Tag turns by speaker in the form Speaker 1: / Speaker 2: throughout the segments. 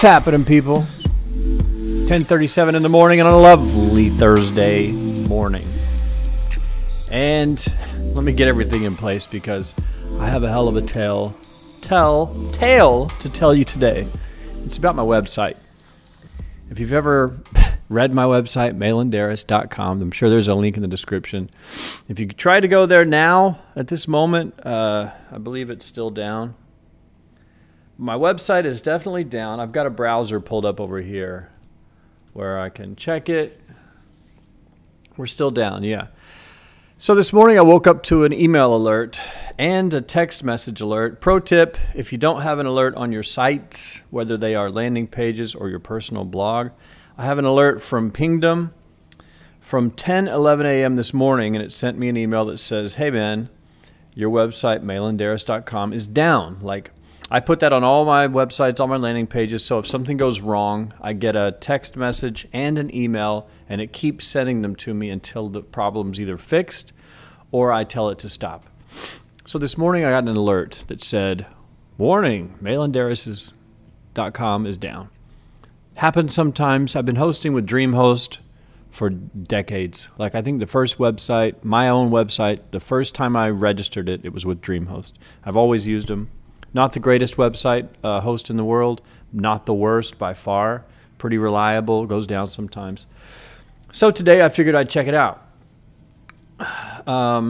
Speaker 1: What's happening, people? 10:37 in the morning on a lovely Thursday morning. And let me get everything in place because I have a hell of a tale to tell you today. It's about my website. If you've ever read my website, malandarras.com, I'm sure there's a link in the description. If you try to go there now, at this moment, I believe it's still down. My website is definitely down. I've got a browser pulled up over here where I can check it. We're still down, yeah. So this morning I woke up to an email alert and a text message alert. Pro tip, if you don't have an alert on your sites, whether they are landing pages or your personal blog, I have an alert from Pingdom from 10:11 a.m. this morning, and it sent me an email that says, hey man, your website, malandarras.com, is down. Like, I put that on all my websites, all my landing pages, so if something goes wrong, I get a text message and an email, and it keeps sending them to me until the problem's either fixed or I tell it to stop. So this morning I got an alert that said, warning, malandarras.com is down. Happens sometimes. I've been hosting with DreamHost for decades. Like, I think the first website, my own website, the first time I registered it, it was with DreamHost. I've always used them. Not the greatest website host in the world, not the worst by far. Pretty reliable, goes down sometimes. So today I figured I'd check it out.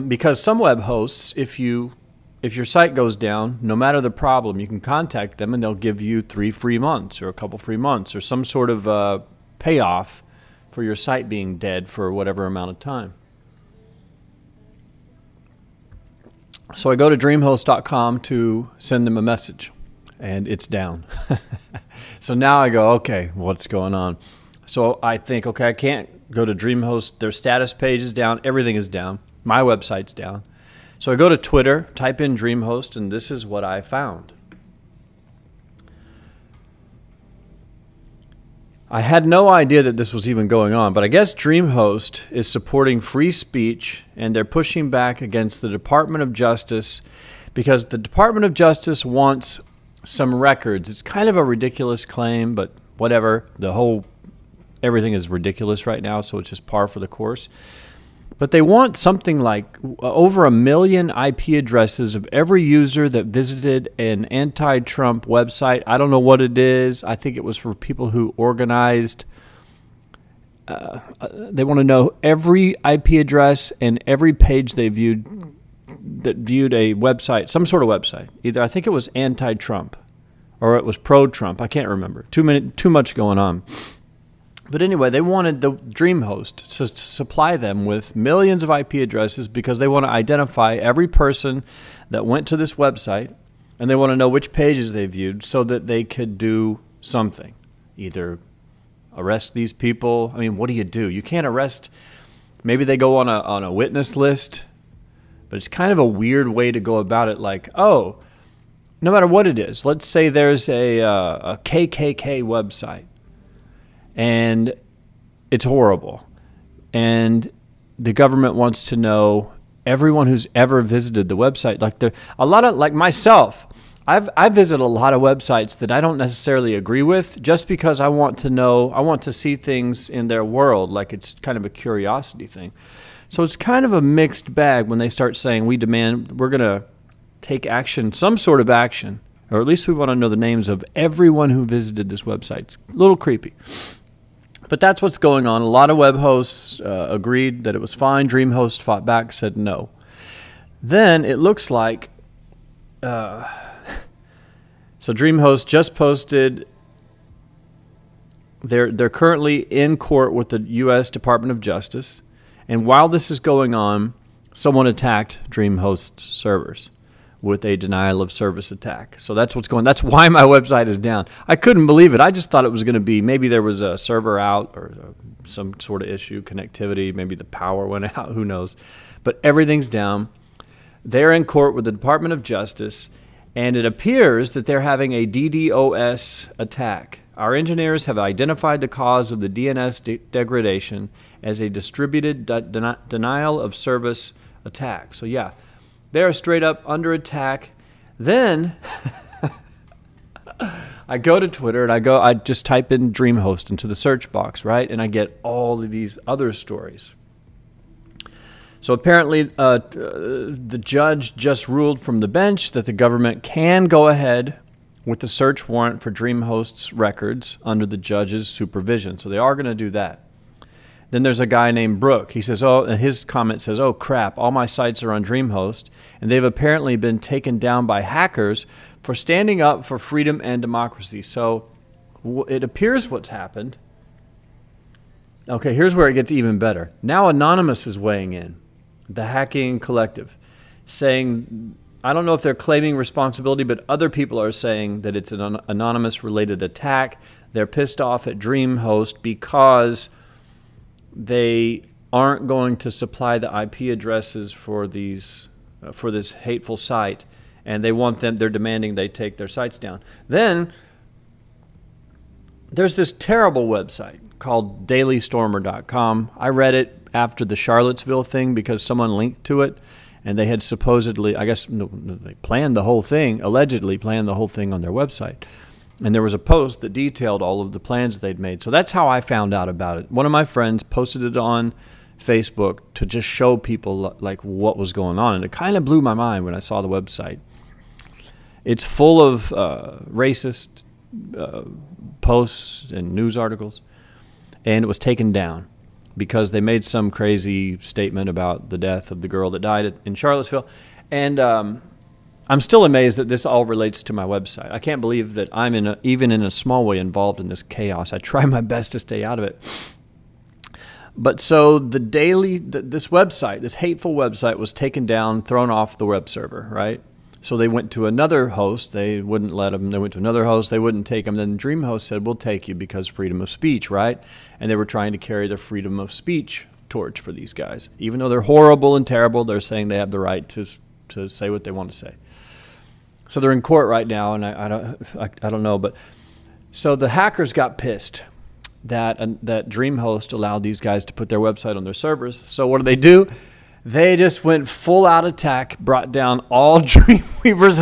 Speaker 1: Because some web hosts, if your site goes down, no matter the problem, you can contact them and they'll give you 3 free months or a couple free months or some sort of payoff for your site being dead for whatever amount of time. So I go to dreamhost.com to send them a message, and it's down. So now I go, okay, what's going on? So I think, okay, I can't go to DreamHost. Their status page is down. Everything is down. My website's down. So I go to Twitter, type in DreamHost, and this is what I found. I had no idea that this was even going on, but I guess DreamHost is supporting free speech, and they're pushing back against the Department of Justice because the Department of Justice wants some records. It's kind of a ridiculous claim, but whatever. Everything is ridiculous right now, so it's just par for the course. But they want something like over 1 million IP addresses of every user that visited an anti-Trump website. I don't know what it is. I think it was for people who organized. They want to know every IP address and every page they viewed that viewed a website, some sort of website. Either I think it was anti-Trump or it was pro-Trump. I can't remember. Too much going on. But anyway, they wanted the DreamHost to supply them with millions of IP addresses because they want to identify every person that went to this website, and they want to know which pages they viewed so that they could do something. Either arrest these people. I mean, what do? You can't arrest. Maybe they go on a witness list, but it's kind of a weird way to go about it. Like, oh, no matter what it is, let's say there's a KKK website. And it's horrible. And the government wants to know everyone who's ever visited the website. Like myself, I visit a lot of websites that I don't necessarily agree with just because I want to see things in their world. Like, it's kind of a curiosity thing. So it's kind of a mixed bag when they start saying we're going to take action, some sort of action, or at least we want to know the names of everyone who visited this website. It's a little creepy. But that's what's going on. A lot of web hosts agreed that it was fine. DreamHost fought back, said no. Then it looks like, so DreamHost just posted, they're currently in court with the U.S. Department of Justice. And while this is going on, someone attacked DreamHost's servers with a denial of service attack. So that's what's going on. That's why my website is down. I couldn't believe it. I just thought it was going to be maybe there was a server out or some sort of issue, connectivity, maybe the power went out, who knows. But everything's down. They're in court with the Department of Justice, and it appears that they're having a DDoS attack. Our engineers have identified the cause of the DNS degradation as a distributed denial of service attack. So yeah, they're straight up under attack. Then I go to Twitter and I just type in DreamHost into the search box, right? And I get all of these other stories. So apparently the judge just ruled from the bench that the government can go ahead with the search warrant for DreamHost's records under the judge's supervision. So they are going to do that. Then there's a guy named Brooke. He says, his comment says, "Oh crap, all my sites are on DreamHost, and they've apparently been taken down by hackers for standing up for freedom and democracy." So it appears what's happened. Okay, here's where it gets even better. Now Anonymous is weighing in, the hacking collective, saying, I don't know if they're claiming responsibility, but other people are saying that it's an anonymous-related attack. They're pissed off at DreamHost because they aren't going to supply the IP addresses for these for this hateful site, and they're demanding they take their sites down. Then there's this terrible website called dailystormer.com. I read it after the Charlottesville thing because someone linked to it, and they had supposedly, I guess, they planned the whole thing, allegedly planned the whole thing on their website. And there was a post that detailed all of the plans they'd made. So that's how I found out about it. One of my friends posted it on Facebook to just show people like what was going on. And it kind of blew my mind when I saw the website. It's full of racist posts and news articles. And it was taken down because they made some crazy statement about the death of the girl that died in Charlottesville. And I'm still amazed that this all relates to my website. I can't believe that I'm even in a small way involved in this chaos. I try my best to stay out of it. But so this website, this hateful website, was taken down, thrown off the web server, right? So they went to another host. They wouldn't let them. They went to another host. They wouldn't take them. Then DreamHost said, "We'll take you because freedom of speech," right? And they were trying to carry the freedom of speech torch for these guys. Even though they're horrible and terrible, they're saying they have the right to say what they want to say. So they're in court right now, and I don't know. But so the hackers got pissed that DreamHost allowed these guys to put their website on their servers. So what do? They just went full out attack, brought down all Dreamweaver's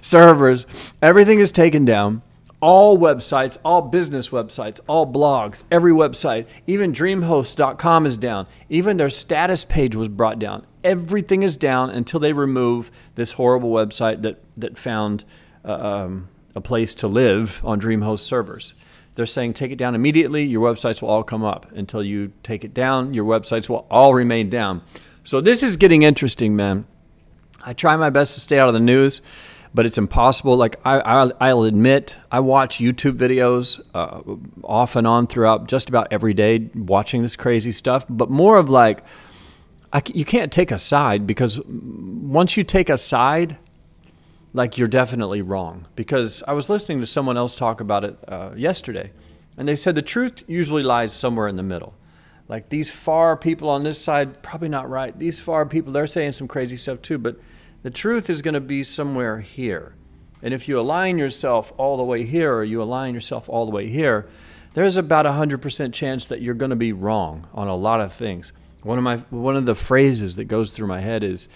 Speaker 1: servers. Everything is taken down. All websites, all business websites, all blogs, every website, even DreamHost.com is down. Even their status page was brought down. Everything is down until they remove this horrible website that found a place to live on DreamHost servers. They're saying take it down immediately. Your websites will all come up. Until you take it down, your websites will all remain down. So this is getting interesting, man. I try my best to stay out of the news, but it's impossible. Like I'll admit, I watch YouTube videos off and on throughout just about every day, watching this crazy stuff. But more of like, you can't take a side, because once you take a side, like, you're definitely wrong. Because I was listening to someone else talk about it yesterday, and they said the truth usually lies somewhere in the middle. Like, these far people on this side, probably not right. These far people, they're saying some crazy stuff too, but the truth is going to be somewhere here. And if you align yourself all the way here, or you align yourself all the way here, there's about 100% chance that you're going to be wrong on a lot of things. One of the phrases that goes through my head is,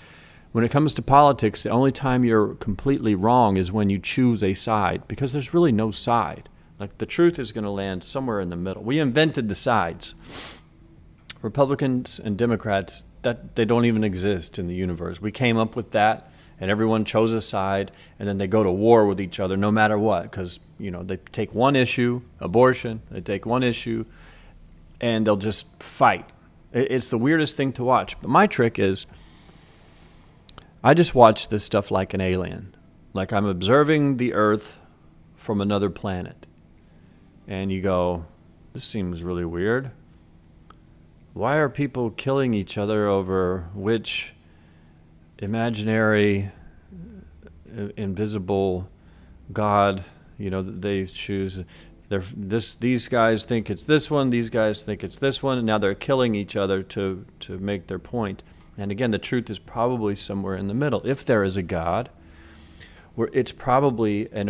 Speaker 1: when it comes to politics, the only time you're completely wrong is when you choose a side, because there's really no side. Like, the truth is going to land somewhere in the middle. We invented the sides. Republicans and Democrats, that they don't even exist in the universe. We came up with that, and everyone chose a side, and then they go to war with each other no matter what, because, you know, they take one issue, abortion, they take one issue, and they'll just fight. It's the weirdest thing to watch. But my trick is, I just watch this stuff like an alien. Like, I'm observing the Earth from another planet. And you go, this seems really weird. Why are people killing each other over which imaginary, invisible God, you know, they choose? These guys think it's this one, these guys think it's this one, and now they're killing each other to make their point. And again, the truth is probably somewhere in the middle. If there is a God, where it's probably an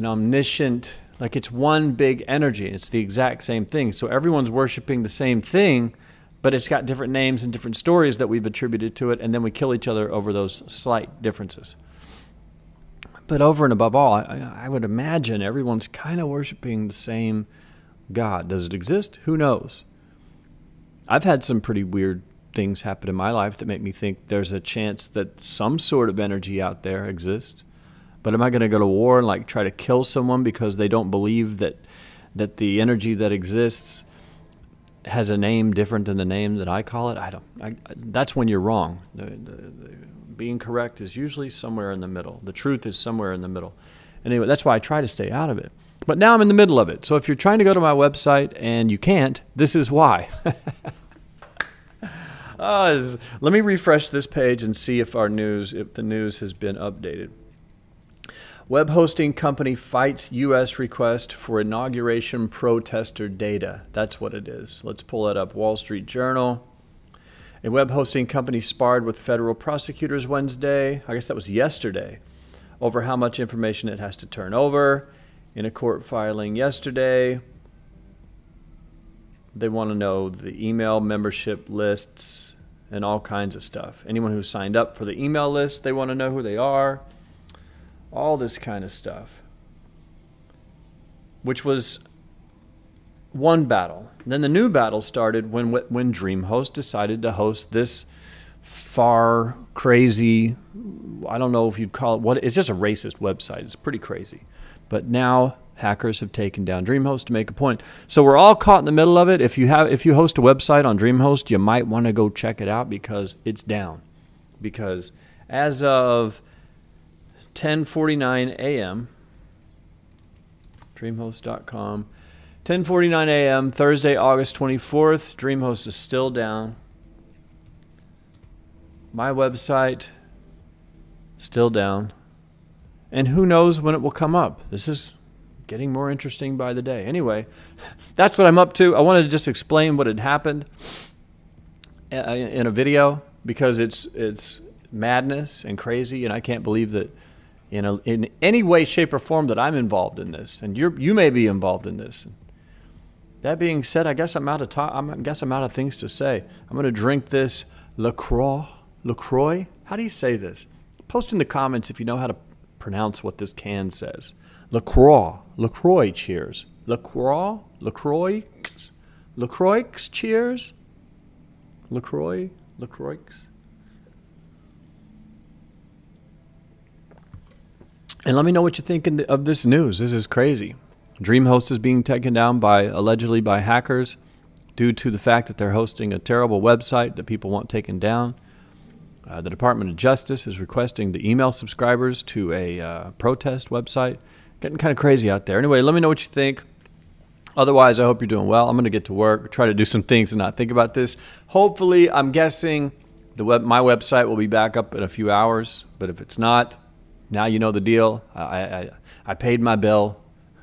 Speaker 1: omniscient, like, it's one big energy, and it's the exact same thing. So everyone's worshiping the same thing, but it's got different names and different stories that we've attributed to it, and then we kill each other over those slight differences. But over and above all, I would imagine everyone's kind of worshiping the same God. Does it exist? Who knows? I've had some pretty weird things happen in my life that make me think there's a chance that some sort of energy out there exists. But am I going to go to war and like try to kill someone because they don't believe that the energy that exists has a name different than the name that I call it? That's when you're wrong. Being correct is usually somewhere in the middle. The truth is somewhere in the middle. Anyway, that's why I try to stay out of it. But now I'm in the middle of it. So if you're trying to go to my website and you can't, this is why. Let me refresh this page and see if the news has been updated. Web hosting company fights U.S. request for inauguration protester data. That's what it is. Let's pull it up. Wall Street Journal. A web hosting company sparred with federal prosecutors Wednesday, I guess that was yesterday, over how much information it has to turn over. In a court filing yesterday, they want to know the email membership lists and all kinds of stuff. Anyone who signed up for the email list, they want to know who they are. All this kind of stuff, which was one battle. Then the new battle started when DreamHost decided to host this far crazy, I don't know if you'd call it, it's just a racist website. It's pretty crazy. But now hackers have taken down DreamHost to make a point. So we're all caught in the middle of it. If you host a website on DreamHost, you might want to go check it out because it's down. Because as of 10:49 a.m., DreamHost.com, 10:49 a.m., Thursday, August 24th, DreamHost is still down. My website, still down. And who knows when it will come up. This is getting more interesting by the day. Anyway, that's what I'm up to. I wanted to just explain what had happened in a video because it's madness and crazy, and I can't believe that in any way, shape, or form that I'm involved in this, and you may be involved in this. That being said, I guess I'm out of things to say. I'm going to drink this LaCroix. How do you say this? Post in the comments if you know how to pronounce what this can says. LaCroix, cheers. LaCroix, cheers. LaCroix. And let me know what you think of this news. This is crazy. DreamHost is being taken down allegedly by hackers due to the fact that they're hosting a terrible website that people want taken down. The Department of Justice is requesting the email subscribers to a protest website. Getting kind of crazy out there. Anyway, let me know what you think. Otherwise, I hope you're doing well. I'm going to get to work, try to do some things and not think about this. Hopefully, I'm guessing my website will be back up in a few hours. But if it's not, now you know the deal. I paid my bill.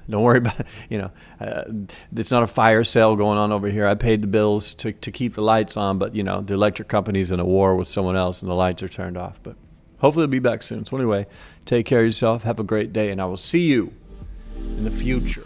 Speaker 1: Don't worry about it. It's not a fire sale going on over here. I paid the bills to keep the lights on, but, the electric company's in a war with someone else and the lights are turned off. But hopefully it'll be back soon. So anyway, take care of yourself. Have a great day, and I will see you in the future.